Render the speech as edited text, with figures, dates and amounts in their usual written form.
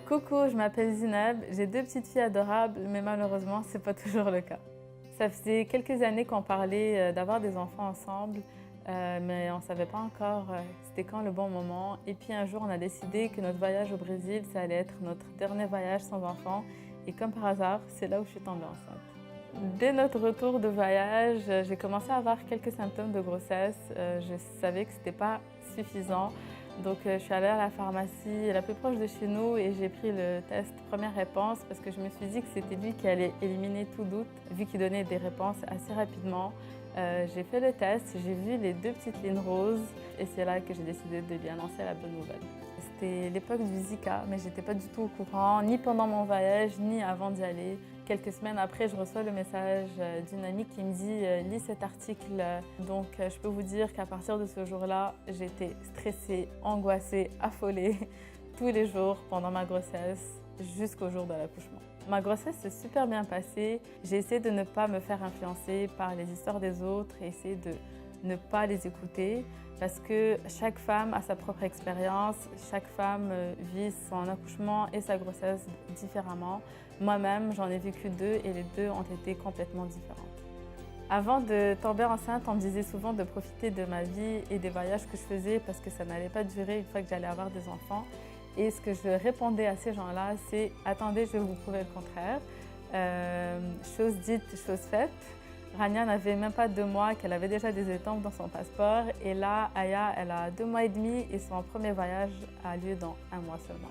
Coucou, je m'appelle Zineb, j'ai deux petites filles adorables, mais malheureusement, c'est pas toujours le cas. Ça faisait quelques années qu'on parlait d'avoir des enfants ensemble, mais on ne savait pas encore c'était quand le bon moment. Et puis un jour, on a décidé que notre voyage au Brésil, ça allait être notre dernier voyage sans enfants. Et comme par hasard, c'est là où je suis tombée enceinte. Dès notre retour de voyage, j'ai commencé à avoir quelques symptômes de grossesse. Je savais que ce n'était pas suffisant. Donc je suis allée à la pharmacie la plus proche de chez nous et j'ai pris le test première réponse parce que je me suis dit que c'était lui qui allait éliminer tout doute vu qu'il donnait des réponses assez rapidement. J'ai fait le test, j'ai vu les deux petites lignes roses et c'est là que j'ai décidé de lui annoncer la bonne nouvelle. C'était l'époque du Zika, mais j'étais pas du tout au courant, ni pendant mon voyage, ni avant d'y aller. Quelques semaines après, je reçois le message d'une amie qui me dit « Lis cet article ». Donc, je peux vous dire qu'à partir de ce jour-là, j'étais stressée, angoissée, affolée tous les jours pendant ma grossesse jusqu'au jour de l'accouchement. Ma grossesse s'est super bien passée. J'ai essayé de ne pas me faire influencer par les histoires des autres et essayer de ne pas les écouter parce que chaque femme a sa propre expérience, chaque femme vit son accouchement et sa grossesse différemment. Moi-même, j'en ai vécu deux et les deux ont été complètement différentes. Avant de tomber enceinte, on me disait souvent de profiter de ma vie et des voyages que je faisais parce que ça n'allait pas durer une fois que j'allais avoir des enfants. Et ce que je répondais à ces gens-là, c'est « Attendez, je vais vous prouver le contraire. Chose dite, chose faite. » Rania n'avait même pas 2 mois, qu'elle avait déjà des étampes dans son passeport. Et là, Aya, elle a 2 mois et demi et son premier voyage a lieu dans 1 mois seulement.